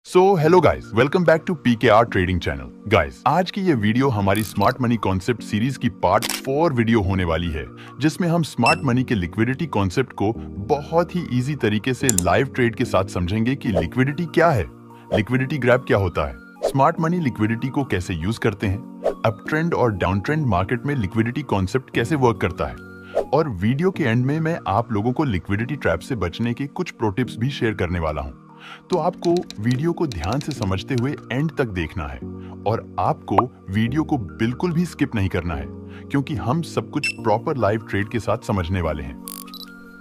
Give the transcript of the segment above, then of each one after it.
Hello guys, welcome back to PKR trading channel. Guys, आज की ये वीडियो हमारी स्मार्ट मनी कॉन्सेप्ट सीरीज की पार्ट 4 वीडियो होने वाली है, जिसमें हम स्मार्ट मनी के लिक्विडिटी कॉन्सेप्ट को बहुत ही इजी तरीके से लाइव ट्रेड के साथ समझेंगे कि लिक्विडिटी क्या है, लिक्विडिटी ग्रैब क्या होता है, स्मार्ट मनी लिक्विडिटी को कैसे यूज करते हैं, अप ट्रेंड और डाउन ट्रेंड मार्केट में लिक्विडिटी कॉन्सेप्ट कैसे वर्क करता है, और वीडियो के एंड में मैं आप लोगों को लिक्विडिटी ट्रैप से बचने के कुछ प्रो टिप्स भी शेयर करने वाला हूँ। तो आपको वीडियो को ध्यान से समझते हुए एंड तक देखना है और आपको वीडियो को बिल्कुल भी स्किप नहीं करना है, क्योंकि हम सब कुछ प्रॉपर लाइव ट्रेड के साथ समझने वाले हैं।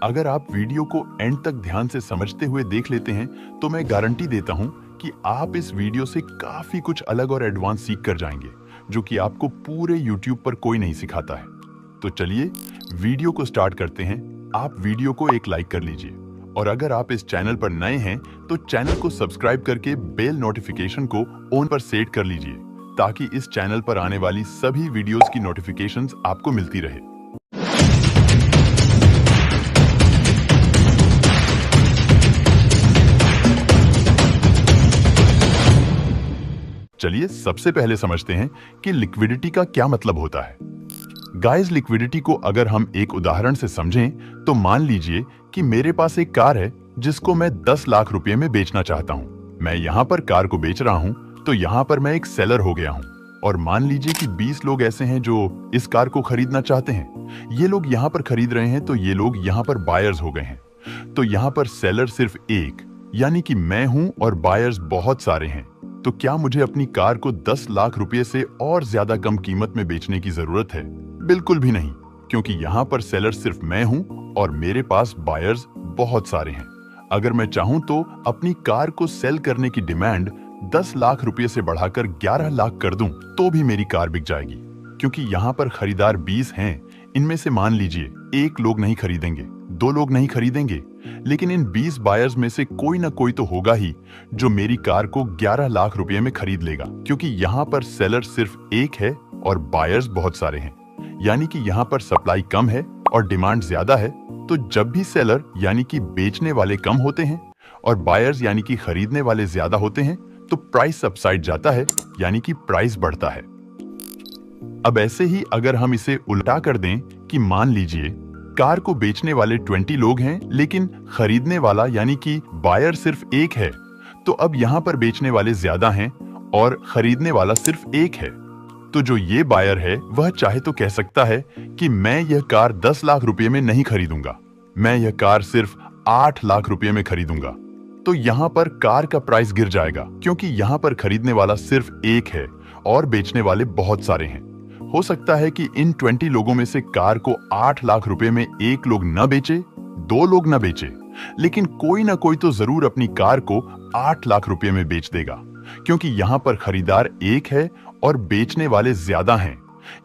अगर आप वीडियो को एंड तक ध्यान से समझते हुए देख लेते हैं तो मैं गारंटी देता हूं कि आप इस वीडियो से काफी कुछ अलग और एडवांस सीख कर जाएंगे, जो कि आपको पूरे YouTube पर कोई नहीं सिखाता है। तो चलिए वीडियो को स्टार्ट करते हैं। आप वीडियो को एक लाइक कर लीजिए और अगर आप इस चैनल पर नए हैं तो चैनल को सब्सक्राइब करके बेल नोटिफिकेशन को ऑन पर सेट कर लीजिए, ताकि इस चैनल पर आने वाली सभी वीडियोस की नोटिफिकेशंस आपको मिलती रहे। चलिए सबसे पहले समझते हैं कि लिक्विडिटी का क्या मतलब होता है। गाइस, लिक्विडिटी को अगर हम एक उदाहरण से समझें तो मान लीजिए कि मेरे पास एक कार है जिसको मैं 10 लाख रुपए में बेचना चाहता हूं। मैं यहां पर कार को बेच रहा हूं तो यहां पर मैं एक सेलर हो गया हूं, और मान लीजिए कि 20 लोग ऐसे हैं जो इस कार को खरीदना चाहते हैं। ये लोग यहां पर खरीद रहे हैं तो ये लोग यहां पर बायर्स हो गए हैं। तो यहां पर सेलर सिर्फ एक, यानी कि मैं हूं, और बायर्स बहुत सारे हैं। तो क्या मुझे अपनी कार को 10 लाख रुपए से और ज्यादा कम कीमत में बेचने की जरूरत है? बिल्कुल भी नहीं, क्योंकि यहाँ पर सेलर सिर्फ मैं हूँ और मेरे पास बायर्स बहुत सारे हैं। अगर मैं चाहूँ तो अपनी कार को सेल करने की डिमांड 10 लाख रुपए से बढ़ाकर 11 लाख कर दूं तो भी मेरी कार बिक जाएगी, क्योंकि यहाँ पर खरीदार 20 हैं। इनमें से मान लीजिए 1 लोग नहीं खरीदेंगे, 2 लोग नहीं खरीदेंगे, लेकिन इन 20 बायर्स में से कोई ना कोई तो होगा ही जो मेरी कार को 11 लाख रुपए में खरीद लेगा, क्योंकि यहाँ पर सेलर सिर्फ एक है और बायर्स बहुत सारे हैं। यानी कि यहाँ पर सप्लाई कम है और डिमांड ज्यादा है। तो जब भी सेलर यानी कि बेचने वाले कम होते हैं और बायर्स यानी कि खरीदने वाले ज्यादा होते हैं तो प्राइस अपसाइड जाता है, यानी कि प्राइस बढ़ता है। अब ऐसे ही अगर हम इसे उल्टा कर दें कि मान लीजिए कार को बेचने वाले 20 लोग हैं, लेकिन खरीदने वाला यानी कि बायर सिर्फ एक है, तो अब यहाँ पर बेचने वाले ज्यादा हैं और खरीदने वाला सिर्फ एक है। तो जो ये बायर है वह चाहे तो कह सकता है कि मैं यह कार 10 लाख रुपए में नहीं खरीदूंगा, मैं यह कार सिर्फ 8 लाख रुपए में खरीदूंगा। तो यहाँ पर कार का प्राइस गिर जाएगा, क्योंकि यहाँ पर खरीदने वाला सिर्फ एक है और बेचने वाले बहुत सारे हैं। हो सकता है कि इन 20 लोगों में से कार को 8 लाख रुपए में 1 लोग न बेचे, 2 लोग न बेचे, लेकिन कोई ना कोई तो जरूर अपनी कार को 8 लाख रुपए में बेच देगा, क्योंकि यहाँ पर खरीदार एक है और बेचने वाले ज्यादा हैं।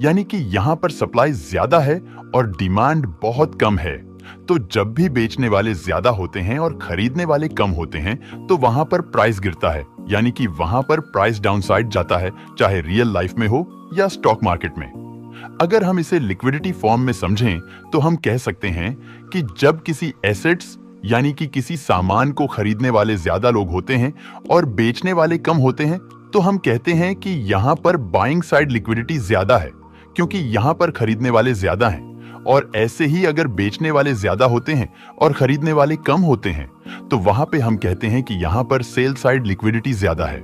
यानी कि यहाँ पर सप्लाई ज्यादा है और डिमांड बहुत कम है। तो जब भी बेचने वाले ज्यादा होते हैं और खरीदने वाले कम होते हैं तो वहां पर प्राइस गिरता है, यानी कि वहां पर प्राइस डाउनसाइड जाता है, चाहे रियल लाइफ में हो या स्टॉक मार्केट में। अगर हम इसे लिक्विडिटी फॉर्म में समझें तो हम कह सकते हैं कि जब किसी एसेट्स यानी कि किसी सामान को खरीदने वाले ज्यादा लोग होते हैं और बेचने वाले कम होते हैं, तो हम कहते हैं कि यहाँ पर बाइंग साइड लिक्विडिटी ज्यादा है, क्योंकि यहाँ पर खरीदने वाले ज्यादा हैं। और ऐसे ही अगर बेचने वाले ज्यादा होते हैं और खरीदने वाले कम होते हैं, तो वहां पे हम कहते हैं कि यहाँ पर सेल साइड लिक्विडिटी ज्यादा है।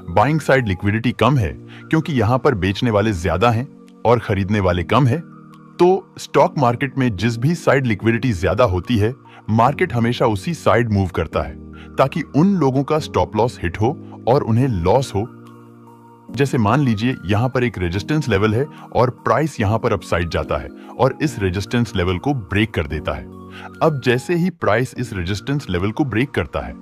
बाइंग साइड लिक्विडिटी कम है, क्योंकि यहाँ पर बेचने वाले ज्यादा हैं और खरीदने वाले कम है। तो स्टॉक मार्केट में जिस भी साइड लिक्विडिटी ज्यादा होती है, मार्केट हमेशा उसी साइड मूव करता है, ताकि उन लोगों का स्टॉप लॉस हिट हो और उन्हें लॉस हो। जैसे मान लीजिए यहाँ पर एक रेजिस्टेंस लेवल है और प्राइस यहाँ पर अपसाइड जाता है और इस रेजिस्टेंस लेवल को ब्रेक कर देता है। अब जैसे ही प्राइस इस रेजिस्टेंस लेवल को ब्रेक करता है,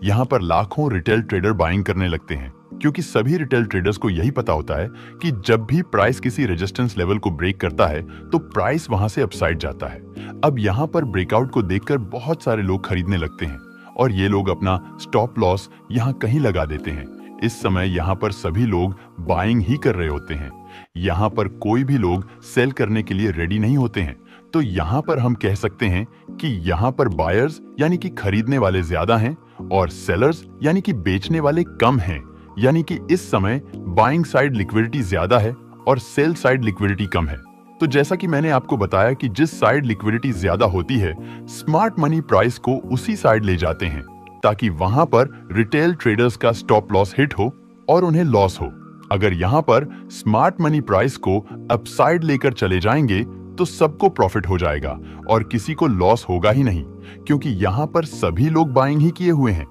यहाँ पर लाखों रिटेल ट्रेडर बाइंग करने लगते हैं, क्योंकि सभी रिटेल ट्रेडर्स को यही पता होता है कि जब भी प्राइस किसी रेजिस्टेंस लेवल को ब्रेक करता है तो प्राइस वहां से अपसाइड जाता है। अब यहाँ पर ब्रेकआउट को देखकर बहुत सारे लोग खरीदने लगते हैं और ये लोग अपना स्टॉप लॉस यहाँ कहीं लगा देते हैं। इस समय यहाँ पर सभी लोग बाइंग ही कर रहे होते हैं, यहाँ पर कोई भी लोग सेल करने के लिए रेडी नहीं होते हैं। तो यहाँ पर हम कह सकते हैं कि यहाँ पर बायर्स यानी कि खरीदने वाले ज्यादा हैं और सेलर्स यानी कि बेचने वाले कम हैं, यानी कि इस समय बाइंग साइड लिक्विडिटी ज्यादा है और सेल साइड लिक्विडिटी कम है। तो जैसा कि मैंने आपको बताया कि जिस साइड लिक्विडिटी ज्यादा होती है, स्मार्ट मनी प्राइस को उसी साइड ले जाते हैं ताकि वहां पर रिटेल ट्रेडर्स का स्टॉप लॉस हिट हो और उन्हें लॉस हो। अगर यहां पर स्मार्ट मनी प्राइस को अपसाइड लेकर चले जाएंगे तो सबको प्रॉफिट हो जाएगा और किसी को लॉस होगा ही नहीं, क्योंकि यहां पर सभी लोग बाइंग ही किए हुए हैं।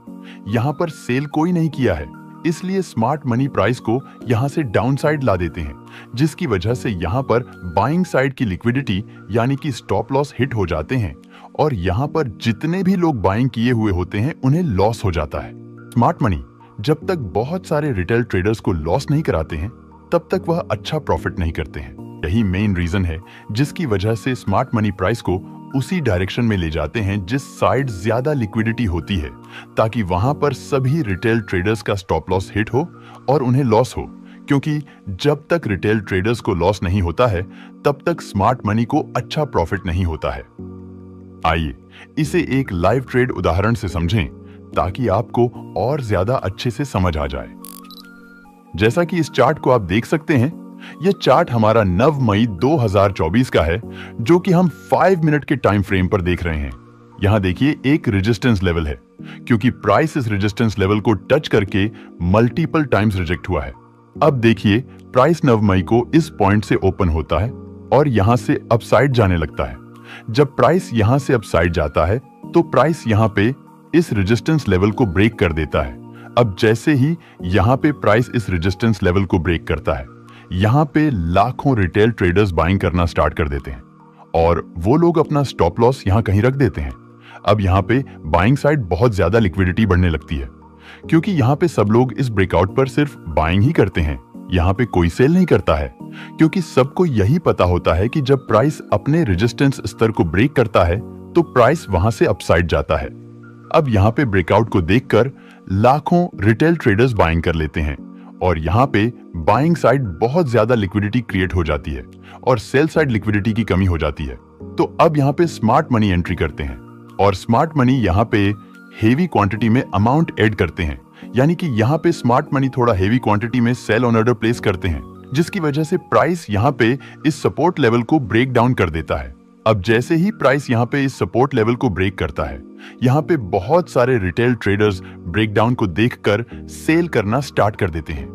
यहां पर सेल कोई नहीं किया है, इसलिए स्मार्ट मनी प्राइस को यहां से डाउन साइड ला देते हैं, जिसकी वजह से यहां पर बाइंग साइड की लिक्विडिटी यानी कि स्टॉप लॉस हिट हो जाते हैं और यहां पर जितने भी लोग बाइंग किए हुए होते हैं उन्हें लॉस हो जाता है। स्मार्ट मनी जब तक बहुत सारे रिटेल ट्रेडर्स को लॉस नहीं कराते हैं तब तक वह अच्छा प्रॉफिट नहीं करते हैं। यही मेन रीजन है जिसकी वजह से स्मार्ट मनी प्राइस को उसी डायरेक्शन में ले जाते हैं जिस साइड ज्यादा लिक्विडिटी होती है, ताकि वहां पर सभी रिटेल ट्रेडर्स का स्टॉप लॉस हिट हो और उन्हें लॉस हो, क्योंकि जब तक रिटेल ट्रेडर्स को लॉस नहीं होता है तब तक स्मार्ट मनी को अच्छा प्रॉफिट नहीं होता है। आइए इसे एक लाइव ट्रेड उदाहरण से समझें ताकि आपको और ज्यादा अच्छे से समझ आ जाए। जैसा कि इस चार्ट को आप देख सकते हैं, यह चार्ट हमारा 9 मई 2024 का है, जो कि हम 5 मिनट के टाइम फ्रेम पर देख रहे हैं। यहां देखिए एक रेजिस्टेंस लेवल है, क्योंकि प्राइस इस रेजिस्टेंस लेवल को टच करके मल्टीपल टाइम्स रिजेक्ट हुआ है। अब देखिए प्राइस 9 मई को इस पॉइंट से ओपन होता है और यहां से अपसाइड जाने लगता है। जब प्राइस यहां से अपसाइड जाता है तो प्राइस यहां पे इस रेजिस्टेंस लेवल को ब्रेक कर देता है। अब जैसे ही यहां पे प्राइस इस रेजिस्टेंस लेवल को ब्रेक करता है, यहां पे लाखों रिटेल ट्रेडर्स बाइंग करना स्टार्ट कर देते हैं और वो लोग अपना स्टॉप लॉस यहां कहीं रख देते हैं। अब यहां पे बाइंग साइड बहुत ज्यादा लिक्विडिटी बढ़ने लगती है, क्योंकि यहां पे सब लोग इस ब्रेकआउट पर सिर्फ बाइंग ही करते हैं। यहां पे कोई सेल नहीं करता है, क्योंकि सबको यही पता होता है कि जब प्राइस अपने रेजिस्टेंस स्तर को ब्रेक करता है तो प्राइस वहां से अपसाइड जाता है। अब यहां पे ब्रेकआउट को देखकर लाखों रिटेल ट्रेडर्स बाइंग कर लेते हैं और यहां पे बाइंग साइड बहुत ज्यादा लिक्विडिटी क्रिएट हो जाती है और सेल साइड लिक्विडिटी की कमी हो जाती है। तो अब यहां पे स्मार्ट मनी एंट्री करते हैं और स्मार्ट मनी यहां पे हेवी क्वांटिटी में अमाउंट ऐड करते हैं, यानी कि यहां पे स्मार्ट मनी थोड़ा हेवी क्वांटिटी में सेल ऑन ऑर्डर प्लेस करते हैं, जिसकी वजह से प्राइस यहां पे इस सपोर्ट लेवल को ब्रेक डाउन कर देता है। अब जैसे ही प्राइस यहां पे इस सपोर्ट लेवल को ब्रेक करता है, यहां पे बहुत सारे रिटेल ट्रेडर्स ब्रेकडाउन को देखकर सेल करना स्टार्ट कर देते हैं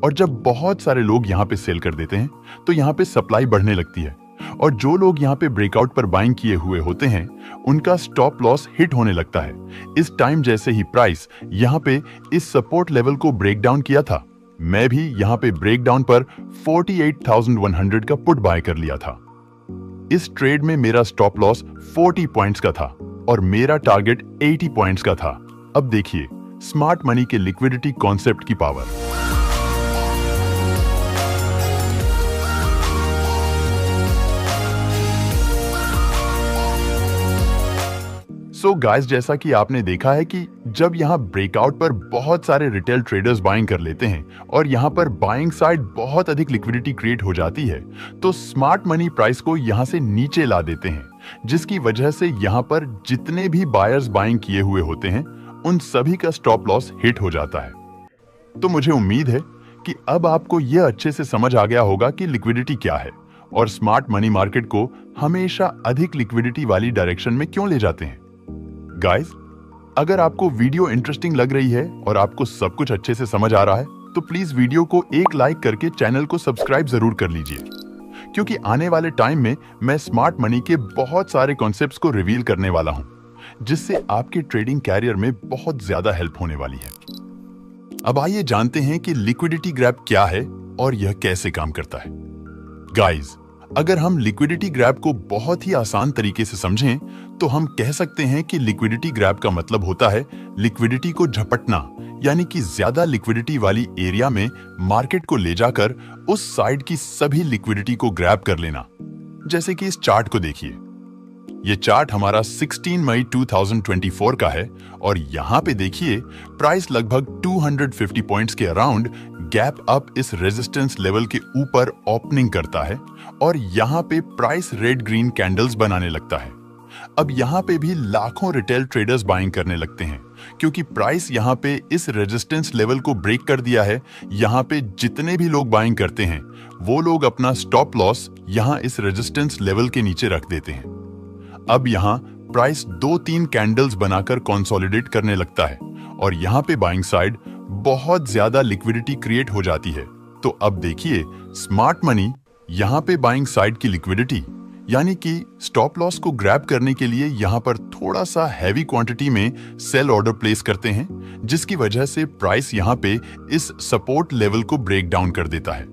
और जब बहुत सारे लोग यहां पे सेल कर देते हैं तो यहां पे सप्लाई बढ़ने लगती है और जो लोग यहां पे ब्रेकआउट पर बाइंग किए हुए होते हैं उनका स्टॉप लॉस हिट होने लगता है। इस टाइम जैसे ही प्राइस यहां पे इस सपोर्ट लेवल को ब्रेक डाउन किया था, मैं भी यहां पे ब्रेक डाउन पर 48,100 का पुट बाय कर लिया था। इस ट्रेड में मेरा स्टॉप लॉस 40 पॉइंट्स का था और मेरा टारगेट 80 पॉइंट्स का था। अब देखिए स्मार्ट मनी के लिक्विडिटी कॉन्सेप्ट की पावर। सो गाइस, जैसा कि आपने देखा है कि जब यहां ब्रेकआउट पर बहुत सारे रिटेल ट्रेडर्स बाइंग कर लेते हैं और यहां पर बाइंग साइड बहुत अधिक लिक्विडिटी क्रिएट हो जाती है, तो स्मार्ट मनी प्राइस को यहां से नीचे ला देते हैं, जिसकी वजह से यहां पर जितने भी बायर्स बाइंग किए हुए होते हैं उन सभी का स्टॉप लॉस हिट हो जाता है। तो मुझे उम्मीद है कि अब आपको यह अच्छे से समझ आ गया होगा कि लिक्विडिटी क्या है और स्मार्ट मनी मार्केट को हमेशा अधिक लिक्विडिटी वाली डायरेक्शन में क्यों ले जाते हैं। गाइस, अगर आपको वीडियो इंटरेस्टिंग लग रही है और आपको सब कुछ अच्छे से समझ आ रहा है तो प्लीज वीडियो को एक लाइक करके चैनल को सब्सक्राइब जरूर कर लीजिए, क्योंकि आने वाले टाइम में मैं स्मार्ट मनी के बहुत सारे कॉन्सेप्ट्स को रिवील करने वाला हूं, जिससे आपके ट्रेडिंग कैरियर में बहुत ज्यादा हेल्प होने वाली है। अब आइए जानते हैं कि लिक्विडिटी ग्रैब क्या है और यह कैसे काम करता है। गाइस, अगर हम लिक्विडिटी ग्रैब को बहुत ही आसान तरीके से समझें तो हम कह सकते हैं कि लिक्विडिटी ग्रैब का मतलब होता है लिक्विडिटी को झपटना, यानी कि ज्यादा लिक्विडिटी वाली एरिया में मार्केट को ले जाकर उस साइड की सभी लिक्विडिटी को ग्रैब कर लेना। जैसे कि इस चार्ट को देखिए, यह चार्ट हमारा 16 मई 2024 का है और यहां पे देखिए प्राइस लगभग 250 पॉइंट्स के अराउंड गैप अप इस रेजिस्टेंस लेवल के ऊपर ओपनिंग करता है और यहां पे प्राइस रेड ग्रीन कैंडल्स बनाने लगता है। अब यहां पे भी लाखों रिटेल ट्रेडर्स बाइंग करने लगते हैं क्योंकि प्राइस यहाँ पे इस रेजिस्टेंस लेवल को ब्रेक कर दिया है। यहाँ पे जितने भी लोग बाइंग करते हैं वो लोग अपना स्टॉप लॉस यहाँ इस रेजिस्टेंस लेवल के नीचे रख देते हैं। अब यहाँ प्राइस 2-3 कैंडल्स बनाकर कंसोलिडेट करने लगता है और यहाँ पे बाइंग साइड बहुत ज्यादा लिक्विडिटी क्रिएट हो जाती है। तो अब देखिए स्मार्ट मनी यहाँ पे बाइंग साइड की लिक्विडिटी यानी कि स्टॉप लॉस को ग्रैब करने के लिए यहाँ पर थोड़ा सा हैवी क्वांटिटी में सेल ऑर्डर प्लेस करते हैं, जिसकी वजह से प्राइस यहाँ पे इस सपोर्ट लेवल को ब्रेक डाउन कर देता है।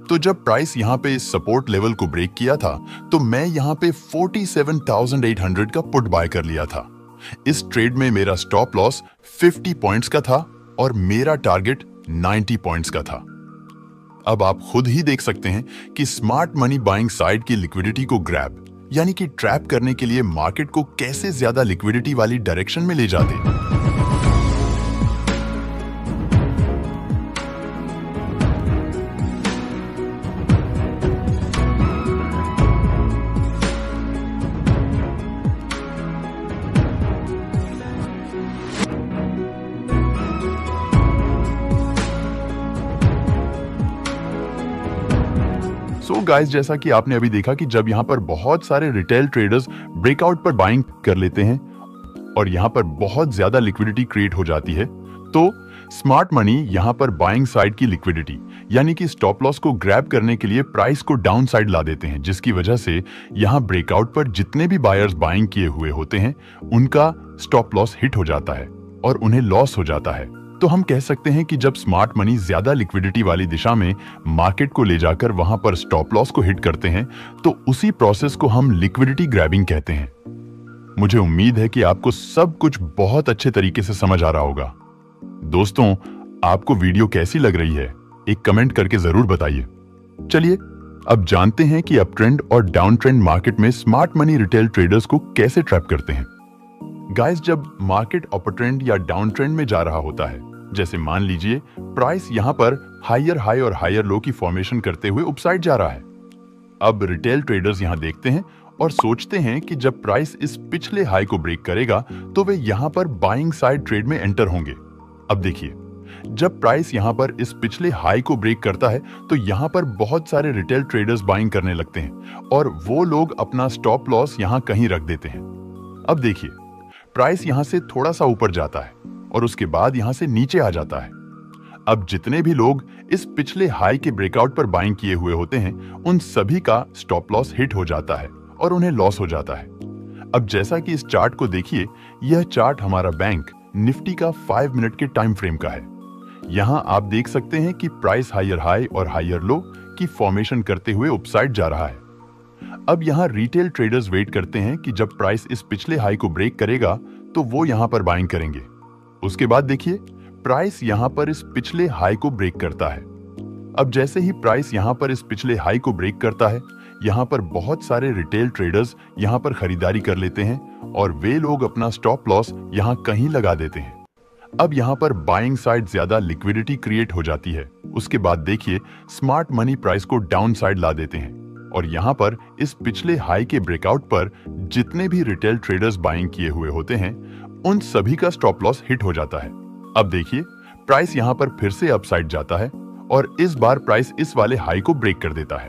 तो जब प्राइस यहाँ पे इस सपोर्ट लेवल को ब्रेक किया था तो मैं यहाँ पे 47,800 का पुट बाय कर लिया था। इस ट्रेड में मेरा स्टॉप लॉस 50 पॉइंट्स का था और मेरा टारगेट 90 पॉइंट्स का था। अब आप खुद ही देख सकते हैं कि स्मार्ट मनी बाइंग साइड की लिक्विडिटी को ग्रैब यानी कि ट्रैप करने के लिए मार्केट को कैसे ज्यादा लिक्विडिटी वाली डायरेक्शन में ले जाते। सो गाइस, जैसा कि आपने अभी देखा कि जब यहाँ पर बहुत सारे रिटेल ट्रेडर्स ब्रेकआउट पर बाइंग कर लेते हैं और यहाँ पर बहुत ज्यादा लिक्विडिटी क्रिएट हो जाती है, तो स्मार्ट मनी यहाँ पर बाइंग साइड की लिक्विडिटी यानी कि स्टॉप लॉस को ग्रैब करने के लिए प्राइस को डाउन साइड ला देते हैं, जिसकी वजह से यहाँ ब्रेकआउट पर जितने भी बायर्स बाइंग किए हुए होते हैं उनका स्टॉप लॉस हिट हो जाता है और उन्हें लॉस हो जाता है। तो हम कह सकते हैं कि जब स्मार्ट मनी ज्यादा लिक्विडिटी वाली दिशा में मार्केट को ले जाकर वहां पर स्टॉप लॉस को हिट करते हैं तो उसी प्रोसेस को हम लिक्विडिटी ग्रैबिंग कहते हैं। मुझे उम्मीद है कि आपको सब कुछ बहुत अच्छे तरीके से समझ आ रहा होगा। दोस्तों, आपको वीडियो कैसी लग रही है एक कमेंट करके जरूर बताइए। चलिए अब जानते हैं कि अप ट्रेंड और डाउन ट्रेंड मार्केट में स्मार्ट मनी रिटेल ट्रेडर्स को कैसे ट्रैप करते हैं। गाइस, जब मार्केट अपर ट्रेंड या डाउन ट्रेंड में जा रहा होता है, जैसे मान लीजिए प्राइस यहां पर हायर हाई और हायर लो की फॉर्मेशन करते हुए अपसाइड जा रहा है। अब रिटेल ट्रेडर्स यहां देखते हैं और सोचते हैं कि जब प्राइस इस पिछले हाई को ब्रेक करेगा तो वे यहां पर बाइंग साइड ट्रेड में एंटर होंगे। अब देखिए, जब प्राइस यहां पर इस पिछले हाई को ब्रेक करता है तो यहां पर बहुत सारे रिटेल ट्रेडर्स बाइंग करने लगते हैं और वो लोग अपना स्टॉप लॉस यहां कहीं रख देते हैं। अब देखिए, प्राइस यहां से थोड़ा सा ऊपर जाता है और उसके बाद यहां से नीचे आ जाता है। अब जितने भी लोग इस पिछले हाई के ब्रेकआउट पर बाइंग किए हुए होते हैं उन सभी का स्टॉप लॉस हिट हो जाता है और उन्हें लॉस हो जाता है। अब जैसा कि इस चार्ट को देखिए, यह चार्ट हमारा बैंक निफ्टी का 5 मिनट के टाइम फ्रेम का है। यहां आप देख सकते हैं कि प्राइस हायर हाई और हायर लो की फॉर्मेशन करते हुए अपसाइड जा रहा है। अब यहां रिटेल ट्रेडर्स वेट करते हैं कि जब प्राइस इस पिछले हाई को ब्रेक करेगा तो वो यहां पर बाइंग करेंगे। उसके बाद देखिए, प्राइस यहां पर इस पिछले हाई को ब्रेक करता है। अब जैसे ही प्राइस यहां पर इस पिछले हाई को ब्रेक करता है, यहां पर बहुत सारे रिटेल ट्रेडर्स यहां पर खरीदारी कर लेते हैं और वे लोग अपना स्टॉप लॉस यहां कहीं लगा देते हैं। अब यहां पर बाइंग साइड ज्यादा लिक्विडिटी क्रिएट हो जाती है। उसके बाद देखिए, स्मार्ट मनी प्राइस को डाउन साइड ला देते हैं और यहां पर इस पिछले हाई के ब्रेकआउट पर जितने भी रिटेल ट्रेडर्स बाइंग किए हुए होते हैं उन सभी का स्टॉप लॉस हिट हो जाता है। अब देखिए, प्राइस यहां पर फिर से अपसाइड जाता है और इस बार प्राइस इस वाले हाई को ब्रेक कर देता है।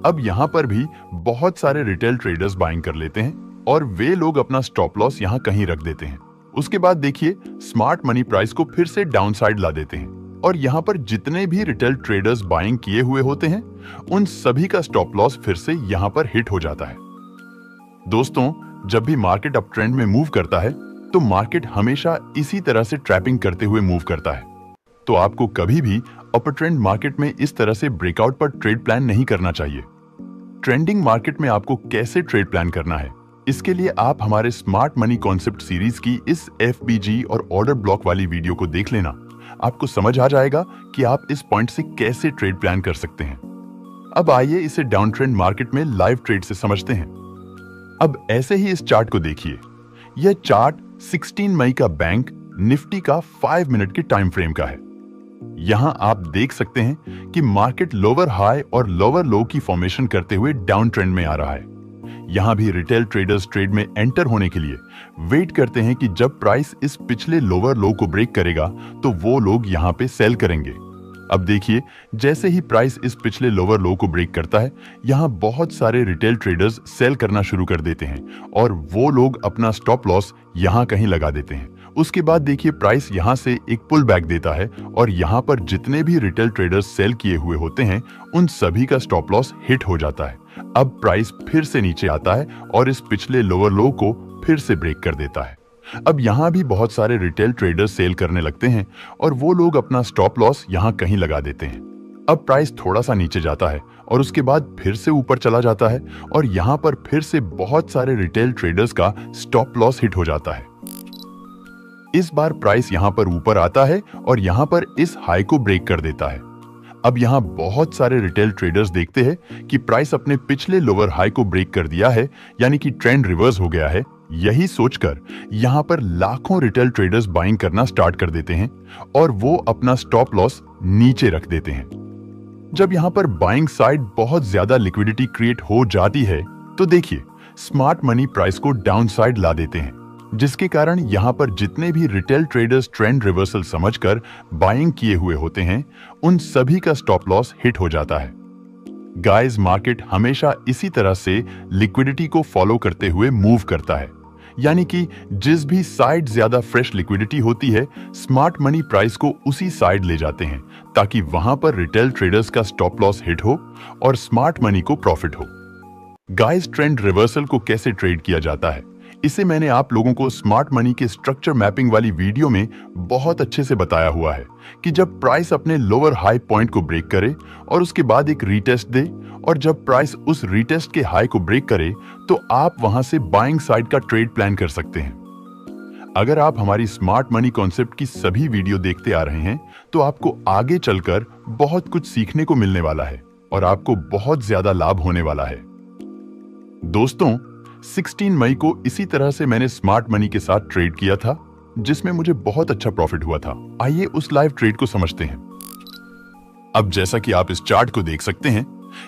अब यहां पर भी बहुत सारे रिटेल ट्रेडर्स बाइंग कर लेते हैं और वे लोग अपना स्टॉप लॉस यहां कहीं रख देते हैं। उसके बाद देखिए, स्मार्ट मनी प्राइस को फिर से डाउन साइड ला देते हैं और यहां पर जितने भी रिटेल ट्रेडर्स बाइंग किए हुए होते हैं उन सभी का स्टॉप लॉस फिर से यहां पर हिट हो जाता है। दोस्तों, जब भी मार्केट अप ट्रेंड में मूव करता है तो मार्केट हमेशा इसी तरह से ट्रैपिंग करते हुए मूव करता है। तो आपको कभी भी अपर ट्रेंड मार्केट में इस तरह से ब्रेकआउट पर ट्रेड प्लान नहीं करना चाहिए। ट्रेंडिंग मार्केट में आपको कैसे ट्रेड प्लान करना है, इसके लिए आप हमारे स्मार्ट मनी कॉन्सेप्ट सीरीज की इस FBG और ऑर्डर ब्लॉक वाली वीडियो को देख लेना। आपको समझ आ जाएगा कि आप इस पॉइंट से कैसे ट्रेड प्लान कर सकते हैं। अब आइए इसे डाउन ट्रेंड मार्केट में लाइव ट्रेड से समझते हैं। अब ऐसे ही इस चार्ट को देखिए। यह चार्ट 16 मई का बैंक निफ्टी का 5 मिनट के टाइम फ्रेम का है। यहां आप देख सकते हैं कि मार्केट लोअर हाई और लोअर लो की फॉर्मेशन करते हुए डाउन ट्रेंड में आ रहा है। यहाँ भी रिटेल ट्रेडर्स ट्रेड में एंटर होने के लिए वेट करते हैं कि जब प्राइस इस पिछले लोअर लो को ब्रेक करेगा तो वो लोग यहाँ पे सेल करेंगे। अब देखिए, जैसे ही प्राइस इस पिछले लोअर लो को ब्रेक करता है, यहाँ बहुत सारे रिटेल ट्रेडर्स सेल करना शुरू कर देते हैं और वो लोग अपना स्टॉप लॉस यहाँ कहीं लगा देते हैं। उसके बाद देखिए, प्राइस यहाँ से एक पुल बैक देता है और यहाँ पर जितने भी रिटेल ट्रेडर्स सेल किए हुए होते हैं उन सभी का स्टॉप लॉस हिट हो जाता है। अब प्राइस फिर से नीचे आता है और इस पिछले लोअर लो को फिर से ब्रेक कर देता है। अब यहाँ भी बहुत सारे रिटेल ट्रेडर्स सेल करने लगते हैं और वो लोग अपना स्टॉप लॉस यहाँ कहीं लगा देते हैं। अब प्राइस थोड़ा सा नीचे जाता है और उसके बाद फिर से ऊपर चला जाता है और यहाँ पर फिर से बहुत सारे रिटेल ट्रेडर्स का स्टॉप लॉस हिट हो जाता है। इस बार प्राइस यहाँ पर ऊपर आता है और यहाँ पर इस हाई को ब्रेक कर देता है। अब यहाँ बहुत सारे रिटेल ट्रेडर्स देखते हैं कि प्राइस अपने पिछले लोअर हाई को ब्रेक कर दिया है, यानी कि ट्रेंड रिवर्स हो गया है। यही सोचकर यहाँ पर लाखों रिटेल ट्रेडर्स बाइंग करना स्टार्ट कर देते हैं और वो अपना स्टॉप लॉस नीचे रख देते हैं। जब यहाँ पर बाइंग साइड बहुत ज्यादा लिक्विडिटी क्रिएट हो जाती है तो देखिए, स्मार्ट मनी प्राइस को डाउन साइड ला देते हैं, जिसके कारण यहाँ पर जितने भी रिटेल ट्रेडर्स ट्रेंड रिवर्सल समझकर बाइंग किए हुए होते हैं उन सभी का स्टॉप लॉस हिट हो जाता है। गाइस, मार्केट हमेशा इसी तरह से लिक्विडिटी को फॉलो करते हुए मूव करता है, यानी कि जिस भी साइड ज्यादा फ्रेश लिक्विडिटी होती है, स्मार्ट मनी प्राइस को उसी साइड ले जाते हैं ताकि वहां पर रिटेल ट्रेडर्स का स्टॉप लॉस हिट हो और स्मार्ट मनी को प्रॉफिट हो। गाइस, ट्रेंड रिवर्सल को कैसे ट्रेड किया जाता है, इसे मैंने आप लोगों को स्मार्ट मनी के स्ट्रक्चर मैपिंग वाली वीडियो में बहुत अच्छे से बताया हुआ है कि जब प्राइस अपने लोअर हाई पॉइंट को ब्रेक करे और उसके बाद एक रीटेस्ट दे और जब प्राइस उस रीटेस्ट के हाई को ब्रेक करे तो आप वहां से बाइंग साइड का ट्रेड प्लान कर सकते हैं। अगर आप हमारी स्मार्ट मनी कॉन्सेप्ट की सभी वीडियो देखते आ रहे हैं तो आपको आगे चलकर बहुत कुछ सीखने को मिलने वाला है और आपको बहुत ज्यादा लाभ होने वाला है। दोस्तों, 16 मई को इसी तरह से मैंने स्मार्ट मनी के साथ ट्रेड किया था, जिसमें मुझे बहुत अच्छा प्रॉफिट हुआ था। आइए उस लाइव ट्रेड को समझते हैं। अब जैसा कि आप इस चार्ट को देख सकते हैं,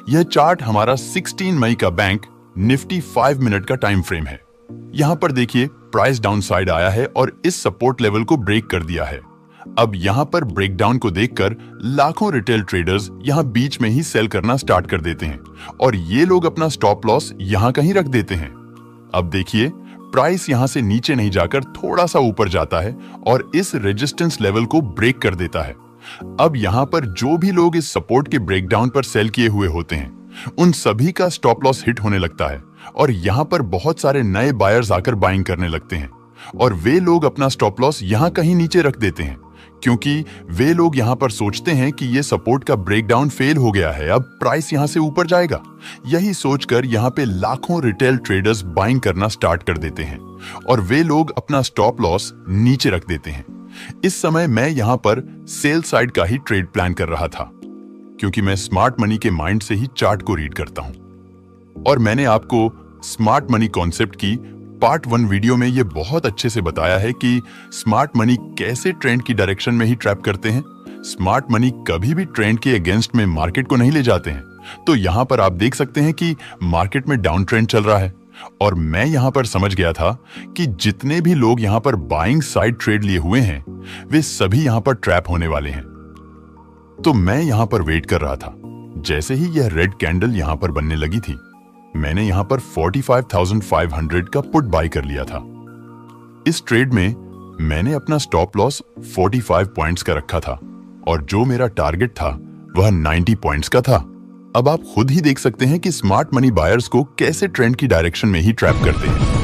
यह चार्ट हमारा 16 मई का बैंक निफ्टी 5 मिनट का टाइम फ्रेम है। यहां पर देखिए, प्राइस डाउन साइड आया है और इस सपोर्ट लेवल को ब्रेक कर दिया है। अब यहां पर ब्रेकडाउन को देखकर लाखों रिटेल ट्रेडर्स यहां बीच में ही सेल करना स्टार्ट कर देते हैं और ये लोग अपना स्टॉप लॉस यहां कहीं रख देते हैं। अब देखिए, प्राइस यहां से नीचे नहीं जाकर थोड़ा सा ऊपर जाता है और इस रेजिस्टेंस लेवल को ब्रेक कर देता है। अब यहां पर जो भी लोग इस सपोर्ट के ब्रेकडाउन पर सेल किए हुए होते हैं उन सभी का स्टॉप लॉस हिट होने लगता है और यहां पर बहुत सारे नए बायर्स आकर बाइंग करने लगते हैं और वे लोग अपना स्टॉप लॉस यहां कहीं नीचे रख देते हैं, क्योंकि वे लोग यहां पर सोचते हैं कि ये सपोर्ट का ब्रेकडाउन फेल हो गया है, अब प्राइस यहां से ऊपर जाएगा। यही सोचकर यहां पे लाखों रिटेल ट्रेडर्स बाइंग करना स्टार्ट कर देते हैं और वे लोग अपना स्टॉप लॉस नीचे रख देते हैं। इस समय मैं यहां पर सेल साइड का ही ट्रेड प्लान कर रहा था, क्योंकि मैं स्मार्ट मनी के माइंड से ही चार्ट को रीड करता हूं और मैंने आपको स्मार्ट मनी कॉन्सेप्ट की पार्ट 1 वीडियो में ये बहुत अच्छे से बताया है कि स्मार्ट मनी कैसे ट्रेंड की डायरेक्शन में ही ट्रैप करते हैं। स्मार्ट मनी कभी भी ट्रेंड के अगेंस्ट में मार्केट को नहीं ले जाते हैं। तो यहाँ पर आप देख सकते हैं कि मार्केट में डाउन ट्रेंड चल रहा है और मैं यहाँ पर समझ गया था कि जितने भी लोग यहाँ पर बाइंग साइड ट्रेड लिए हुए हैं वे सभी यहाँ पर ट्रैप होने वाले हैं। तो मैं यहाँ पर वेट कर रहा था। जैसे ही यह रेड कैंडल यहाँ पर बनने लगी थी, मैंने यहां पर 45,500 का पुट बाय कर लिया था। इस ट्रेड में मैंने अपना स्टॉप लॉस 45 पॉइंट्स का रखा था और जो मेरा टारगेट था वह 90 पॉइंट्स का था। अब आप खुद ही देख सकते हैं कि स्मार्ट मनी बायर्स को कैसे ट्रेंड की डायरेक्शन में ही ट्रैप करते हैं।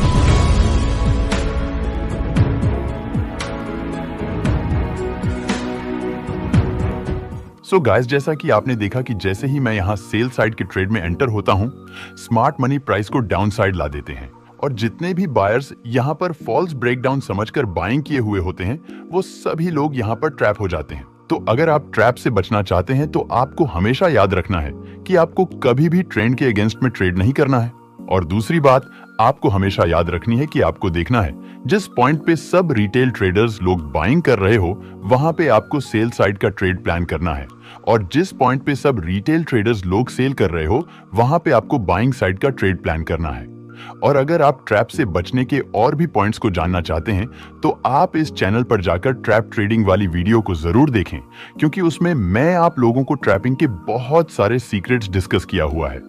सो गाइस, जैसा कि आपने देखा कि जैसे ही मैं यहाँ सेल साइड के ट्रेड में एंटर होता हूँ, स्मार्ट मनी प्राइस को डाउन साइड ला देते हैं और जितने भी बायर्स यहाँ पर फॉल्स ब्रेकडाउन समझकर बाइंग किए हुए होते हैं वो सभी लोग यहाँ पर ट्रैप हो जाते हैं। तो अगर आप ट्रैप से बचना चाहते हैं तो आपको हमेशा याद रखना है कि आपको कभी भी ट्रेंड के अगेंस्ट में ट्रेड नहीं करना है। और दूसरी बात आपको हमेशा याद रखनी है कि आपको देखना है जिस पॉइंट पे सब रिटेल ट्रेडर्स लोग बाइंग कर रहे हो वहां पे आपको सेल साइड का ट्रेड प्लान करना है, और जिस पॉइंट पे सब रिटेल ट्रेडर्स लोग सेल कर रहे हो वहां पे आपको बाइंग साइड का ट्रेड प्लान करना है। और अगर आप ट्रैप से बचने के और भी पॉइंट्स को जानना चाहते हैं तो आप इस चैनल पर जाकर ट्रैप ट्रेडिंग वाली वीडियो को जरूर देखें, क्योंकि उसमें मैं आप लोगों को ट्रैपिंग के बहुत सारे सीक्रेट्स डिस्कस किया हुआ है।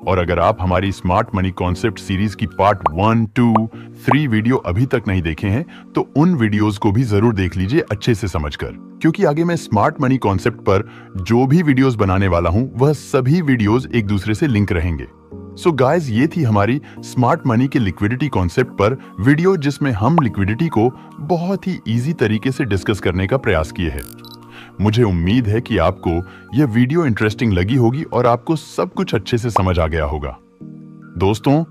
और अगर आप हमारी स्मार्ट मनी कॉन्सेप्ट सीरीज की पार्ट 1, 2, 3 वीडियो अभी तक नहीं देखे हैं तो उन वीडियोस को भी जरूर देख लीजिए अच्छे से समझकर, क्योंकि आगे मैं स्मार्ट मनी कॉन्सेप्ट पर जो भी वीडियोस बनाने वाला हूं वह सभी वीडियोस एक दूसरे से लिंक रहेंगे। सो गाइस, ये थी हमारी स्मार्ट मनी के लिक्विडिटी कॉन्सेप्ट पर वीडियो, जिसमें हम लिक्विडिटी को बहुत ही इजी तरीके से डिस्कस करने का प्रयास किए हैं। मुझे उम्मीद है कि आपको यह वीडियो इंटरेस्टिंग लगी होगी और आपको सब कुछ अच्छे से समझ आ गया होगा। दोस्तों,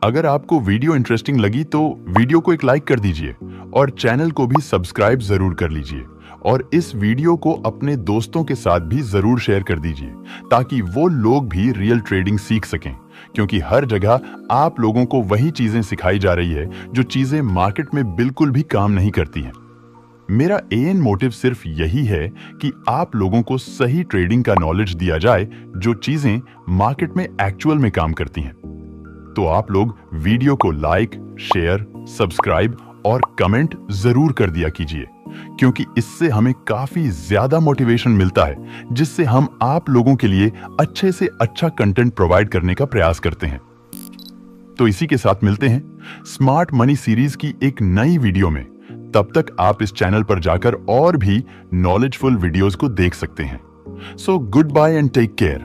अगर आपको वीडियो इंटरेस्टिंग लगी तो वीडियो को एक लाइक कर दीजिए और चैनल को भी सब्सक्राइब जरूर कर लीजिए, और इस वीडियो को अपने दोस्तों के साथ भी जरूर शेयर कर दीजिए ताकि वो लोग भी रियल ट्रेडिंग सीख सकें, क्योंकि हर जगह आप लोगों को वही चीजें सिखाई जा रही है जो चीजें मार्केट में बिल्कुल भी काम नहीं करती हैं। मेरा एन मोटिव सिर्फ यही है कि आप लोगों को सही ट्रेडिंग का नॉलेज दिया जाए जो चीजें मार्केट में एक्चुअल में काम करती हैं। तो आप लोग वीडियो को लाइक, शेयर, सब्सक्राइब और कमेंट जरूर कर दिया कीजिए, क्योंकि इससे हमें काफी ज्यादा मोटिवेशन मिलता है, जिससे हम आप लोगों के लिए अच्छे से अच्छा कंटेंट प्रोवाइड करने का प्रयास करते हैं। तो इसी के साथ मिलते हैं स्मार्ट मनी सीरीज की एक नई वीडियो में। तब तक आप इस चैनल पर जाकर और भी नॉलेजफुल वीडियोस को देख सकते हैं। So goodbye and take care.